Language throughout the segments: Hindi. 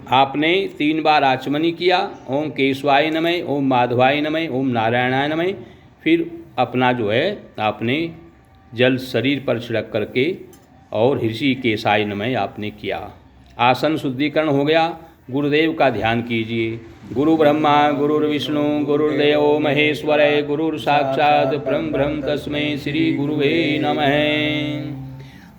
आपने 3 बार आचमनी किया, ओम केशवाय नमः, ओम माधवाय नमः, ओम नारायणाय नमः। फिर अपना जो है आपने जल शरीर पर छिड़क करके और ऋषिकेशाय नमः आपने किया। आसन शुद्धिकरण हो गया। गुरुदेव का ध्यान कीजिए। गुरु ब्रह्मा गुरुर्विष्णु गुरुर्देवो महेश्वर गुरुर साक्षात परम ब्रह्म तस्मै श्री गुरुवे नमः।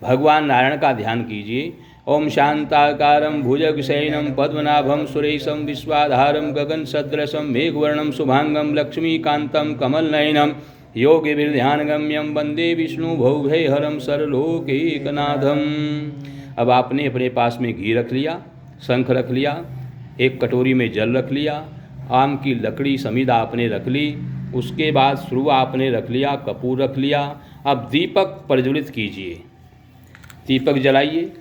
भगवान नारायण का ध्यान कीजिए। ओम शांताकारं भुजगशयनं पद्मनाभं सुरेशं विश्वाधारं गगनसदृशं मेघवर्णं शुभांगं लक्ष्मीकान्तं कमलनयनं योगिभिर्ध्यानगम्यं वंदे विष्णु भौभयहरं सर्वलोकैकनाथम्। अब आपने अपने पास में घी रख लिया, शंख रख लिया, एक कटोरी में जल रख लिया, आम की लकड़ी समीदा आपने रख ली, उसके बाद सुरुआ आपने रख लिया, कपूर रख लिया। अब दीपक प्रज्वलित कीजिए, दीपक जलाइए।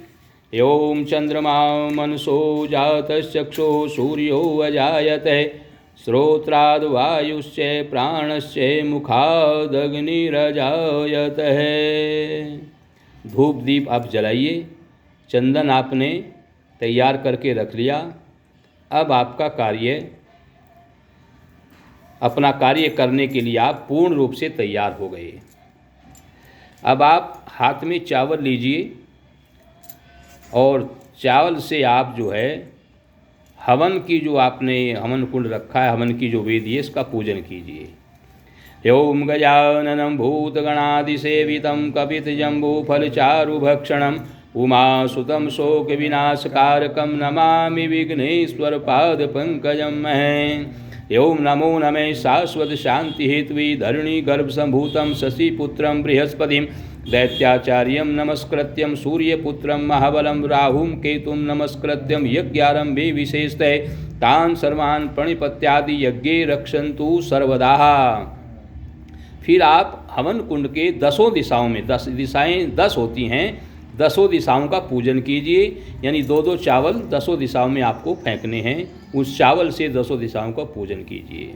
ओम चंद्रमा मनसो जातश्चक्षो सूर्यो अजायते श्रोत्राद वायुश्च प्राणश्च मुखादग्निरजायते। धूप दीप आप जलाइए। चंदन आपने तैयार करके रख लिया। अब आपका कार्य, अपना कार्य करने के लिए आप पूर्ण रूप से तैयार हो गए। अब आप हाथ में चावल लीजिए और चावल से आप जो है हवन की, जो आपने हवन कुंड रखा है, हवन की जो वेदी है, इसका पूजन कीजिए। ओम गजाननं भूतगणादिसेवितं कपितजम्बूफलचारुभक्षणं उमासुतं शोकविनाशकारकं नमामि विघ्नेश्वरपादपङ्कजं महे। ओम नमो नमः शाश्वत शान्तिहेतवे धरणीगर्भसम्भूतं शशिपुत्रं बृहस्पतिं दैत्याचार्यं नमस्कृत्यं सूर्यपुत्रं महाबलं राहुं केतुं नमस्कृत्यं यज्ञारंभे विशेषतः तान् सर्वान् प्रणिपत्यादि यज्ञे रक्षन्तु सर्वदा। फिर आप हवन कुंड के 10 दिशाओं में, 10 दिशाएं 10 होती हैं, 10 दिशाओं का पूजन कीजिए। यानी 2-2 चावल 10 दिशाओं में आपको फेंकने हैं। उस चावल से 10 दिशाओं का पूजन कीजिए।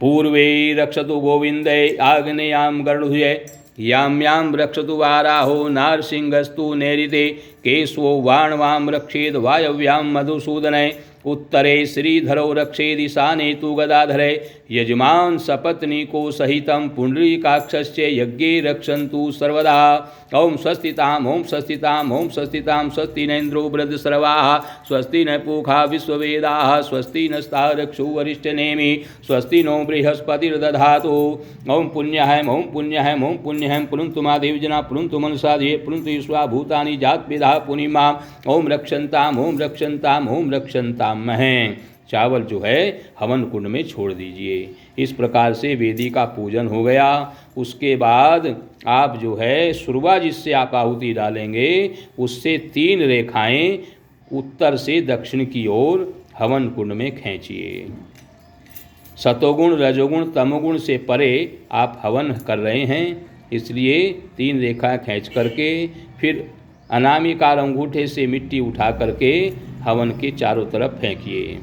पूर्वे रक्षतु गोविंदे आग्नेयां गरुड़ध्वजः याम्यां रक्षतु वाराहो नारसिंहस्तु नैऋते केशवो वाणवां रक्षेद वायव्यां मधुसूदने उत्तरे श्रीधरो रक्षेद ईशाने तु गदाधरे यजमान सपत्नीको सहितं पुंडरीकाक्षस्य यज्ञे रक्षन्तु सर्वदा। ओम स्वस्तिताम् ओम स्वस्तिताम् ओम स्वस्तितां स्वस्ति न इन्द्रो वृद्धश्रवाः स्वस्ति न पूषा विश्ववेदाः स्वस्ति नस्तारक्षो वरिष्ठनेमि स्वस्ति नो बृहस्पतिर्दधातु। ओम पुण्यहैम ओम पुण्यहैम ओम पुण्यहैम पुनन्तु मा देवजना पुनन्तु मनसाधिये पुनन्तु ईश्वा भूतानि जातविदा पुनिमा ओम रक्षन्ताम् ओम रक्षन्ताम् ओम रक्षन्ताम् महे। चावल जो है हवन कुंड में छोड़ दीजिए। इस प्रकार से वेदी का पूजन हो गया। उसके बाद आप जो है सुरवा जिससे आप आहुति डालेंगे उससे 3 रेखाएं उत्तर से दक्षिण की ओर हवन कुंड में खींचिए। सतोगुण रजोगुण तमोगुण से परे आप हवन कर रहे हैं, इसलिए 3 रेखाएं खींच करके फिर अनामिकार अंगूठे से मिट्टी उठा करके हवन के चारों तरफ फेंकिए।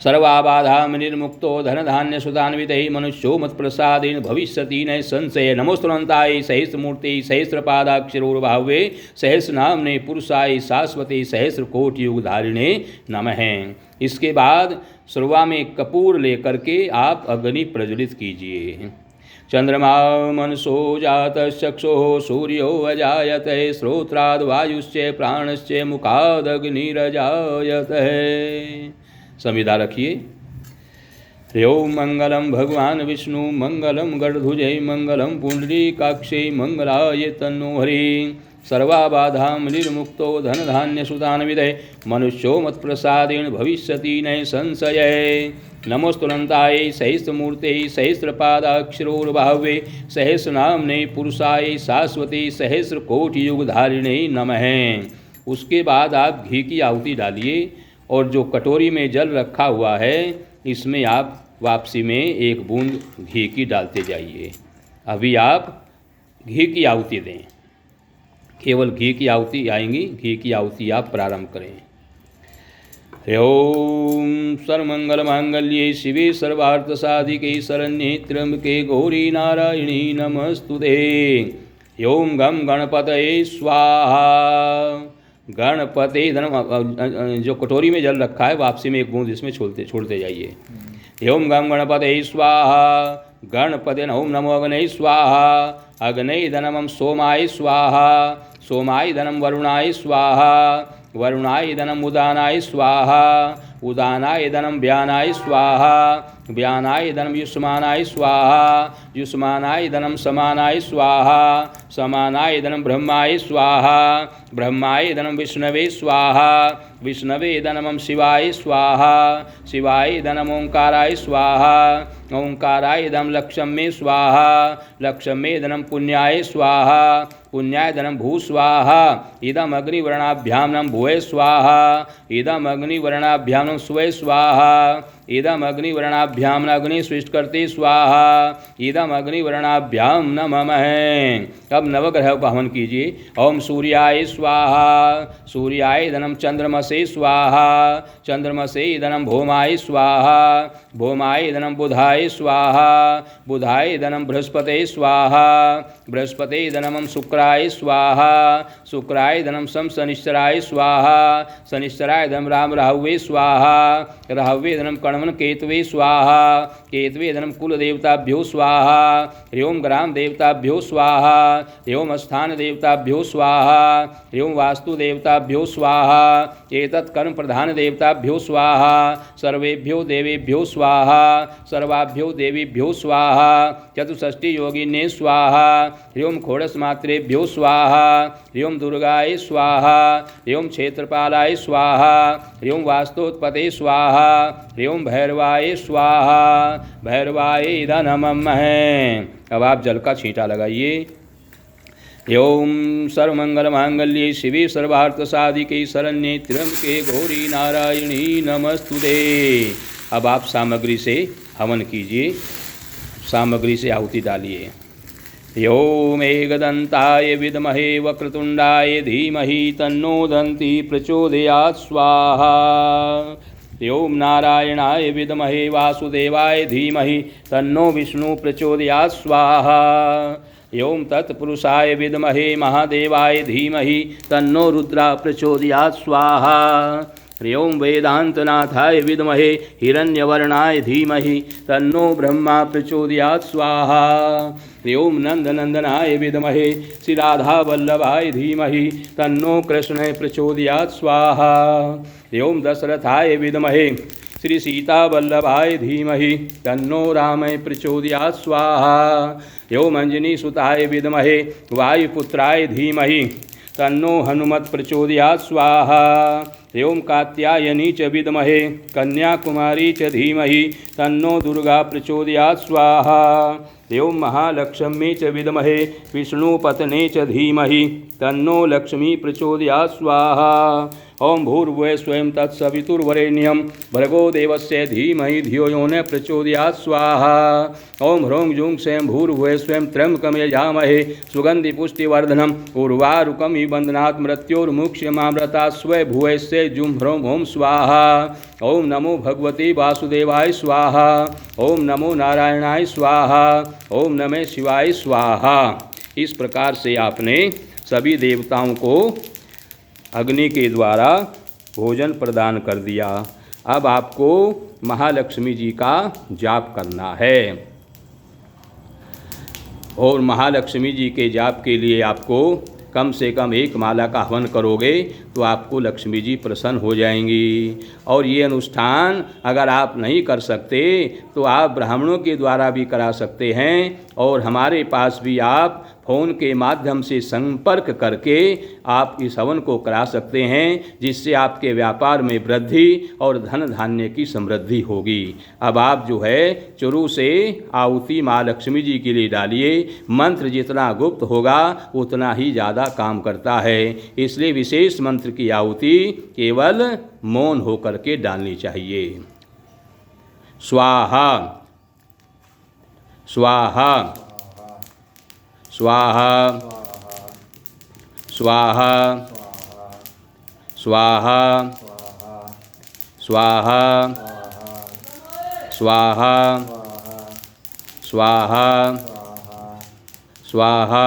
सर्वाबाधा निर्मुक्तो धन धान्य सुधान्वितः मनुष्यो मत प्रसादेन भविष्यति न संशय। नमोस्तुनंताय सहस्रमूर्ति सहस्रपादाक्षरोर्भावे सहस्रनाम्ने पुरुषाय शाश्वते सहस्रकोटि युगधारिणे नमः। इसके बाद सुरवा में कपूर लेकर के आप अग्नि प्रज्वलित कीजिए। चंद्रमा मनसो जातश्चक्षो सूर्यो अजायते श्रोत्राद वायुश्च प्राणश्च मुखादग्निरजायते। संविदा रखिए। ओम मंगलम भगवान विष्णु मंगलम गरुड़ध्वजै मंगलम पुंडरीकाक्षै मंगलाय तन्नो हरि। सर्वाबाधां निर्मुक्तो धन धान्य सुधान्वितः मनुष्यो मत्प्रसादेन भविष्यति न संशय। नमोस्तुनंताय सहस्रमूर्ते सहस्रपादाक्षरोर्भावे सहस्रनाम्ने पुरुषाय शाश्वते सहस्रकोटि युगधारिणे नमः। उसके बाद आप घी की आहुति डालिए और जो कटोरी में जल रखा हुआ है इसमें आप वापसी में 1 बूंद घी की डालते जाइए। अभी आप घी की आहुति दें, केवल घी की आहुति आएंगी, घी की आहुति आप प्रारंभ करें। ओम सर्वमंगल मांगल्ये शिवे सर्वार्थ साधिके शरण्ये त्र्यंबके गौरी नारायणी नमस्तुते। ओम गम गणपतये स्वाहा। गणपति धनम, जो कटोरी में जल रखा है वापसी में एक बूंद इसमें छोड़ते जाइए। ओम गम गणपतये स्वाहा। गणपति ओम नमो अग्नये स्वाहा। अग्नये धनम सोमाय स्वाहा। सोमाय धनम वरुणाय स्वाहा। वरुणाय धनम उदानाय स्वाहा। उदानाय धनम व्यानाय स्वाहा। व्यानाय धनम युष्मानाय स्वाहा। युष्मानाय धनम समानाय स्वाहा। समानाय धनम ब्रह्माय स्वाहा। ब्रह्माय धनम विष्णवे स्वाहा। विष्णवे धनम शिवाय स्वाहा। शिवाय धनम ओंकाराय स्वाहा। ओंकाराय धनम लक्ष्मी स्वाहा। लक्ष्मी धनम पुण्याय स्वाहा। पुण्याय धनम भू स्वाहा। इदम अग्निवर्णाभ्यां नम भुवे स्वाहा। इदम अग्निवर्णाभ्यां नम स्वे स्वाहा। इदम अग्निवर्णाभ्यां न अग्नि सृष्टि स्वाहा। इदम अग्निवर्णाभ्यां न ममः। अब नवग्रह का हवन कीजिए। ओम सूर्याय स्वाहा। सूर्याय धनम चंद्रमसे स्वाहा। चंद्रमसे धनम भौमाय स्वाहा। भौमाय धनम बुधाय स्वाहा। बुधाय धनम बृहस्पते स्वाहा। बृहस्पते धनम शुक्राय स्वाहा। शुक्राय धनम शनिश्चराय स्वाहा। शनिश्चराय धनम राम राहुवे स्वाहा। राहुवे धनम कण्वन केतवे स्वाहा। केतवे धनम कुल देवताभ्यो स्वाहा। ह्योम ग्राम देवताभ्यो स्वाहा। ह्योम स्थान देवताभ्यो स्वाहा। ह्योम वास्तु देवताभ्यो स्वाहा। एतत् कर्म प्रधान देवताभ्यो स्वाहा। सर्वेभ्यो देवेभ्यो स्वाहा। सर्वाभ्यो देवीभ्यो स्वाहा। चतुष्षष्टि योगिने स्वाहा। ह्योम खोड़स मात्रेभ्यो स्वाहा। ह्योम दुर्गाय स्वाहा। ह्योम क्षेत्रपालाय स्वाहा। ह्योम वास्तोत्पते स्वाहा। ह्योम भैरवाय स्वाहा। भैरवाय नमः। अब आप जल का छींटा लगाइए। ओम सर्वमंगलमांगल्ये शिवे सर्वार्थसाधिके शरण्ये त्र्यंबके गौरी नारायणी नमस्तुते। अब आप सामग्री से हवन कीजिए। सामग्री से आहुति डालिए। ओम एकदंताय विद्महे वक्रतुंडाय धीमहि तन्नो दन्ति प्रचोदयात् स्वाहा। ओम नारायणाय विद्महे वासुदेवाय धीमहि तन्नो विष्णु प्रचोदयात् स्वाहा। ओम तत्पुरुषाय विद्महे महादेवाय धीमहि तन्नो रुद्रा प्रचोदयात् स्वाहा। ओम वेदांतनाथाय विद्महे हिरण्यवर्णाय धीमहि तन्नो ब्रह्मा प्रचोदयात् स्वाहा। ओम नंदनंदनाय विद्महे श्री राधा वल्लभाय धीमहि तन्नो कृष्ण प्रचोदयात् स्वाहा। ओम दशरथाय विद्महे श्री सीता वल्लभाय धीमहि तन्नो राम प्रचोदयात् स्वाहा। ओम अंजनी सुताय विद्महे वायुपुत्राय धीमहि तन्नो हनुमत प्रचोदयात् स्वाहा। ओम कात्यायनी च विद्महे कन्याकुमारी च धीमहि तन्नो दुर्गा प्रचोदयात् स्वाहा। ओम महालक्ष्मी च विद्महे विष्णुपत्ने च धीमहि तन्नो लक्ष्मी प्रचोदयात् स्वाहा। ओम भूर्भुवः स्वयं तत्सवितुर्वरेण्यं भर्गो देवस्य धीमहि धियो यो न प्रचोदयात् स्वाहा। ओम ह्रौं जूं स्वयं भूर्भुवः स्वयं त्र्यंबकं यजामहे सुगंधि पुष्टिवर्धनम् उर्वारुकमिव बन्धनात् मृत्योर्मुक्ष्यमामृतात् स्वभुवस्य जूं ह्रौं ओम स्वाहा। ओम नमो भगवते वासुदेवाय स्वाहा। ओम नमो नारायणाय स्वाहा। ओम नमः शिवाय स्वाहा। इस प्रकार से आपने सभी देवताओं को अग्नि के द्वारा भोजन प्रदान कर दिया। अब आपको महालक्ष्मी जी का जाप करना है और महालक्ष्मी जी के जाप के लिए आपको कम से कम एक माला का हवन करोगे तो आपको लक्ष्मी जी प्रसन्न हो जाएंगी। और ये अनुष्ठान अगर आप नहीं कर सकते तो आप ब्राह्मणों के द्वारा भी करा सकते हैं और हमारे पास भी आप फ़ोन के माध्यम से संपर्क करके आप इस हवन को करा सकते हैं, जिससे आपके व्यापार में वृद्धि और धन धान्य की समृद्धि होगी। अब आप जो है शुरू से आहुति माँ लक्ष्मी जी के लिए डालिए। मंत्र जितना गुप्त होगा उतना ही ज़्यादा काम करता है, इसलिए विशेष मंत्र की आहुति केवल मौन होकर के डालनी चाहिए। स्वाहा स्वाहा स्वाहा स्वाहा स्वाहा स्वाहा स्वाहा स्वाहा स्वाहा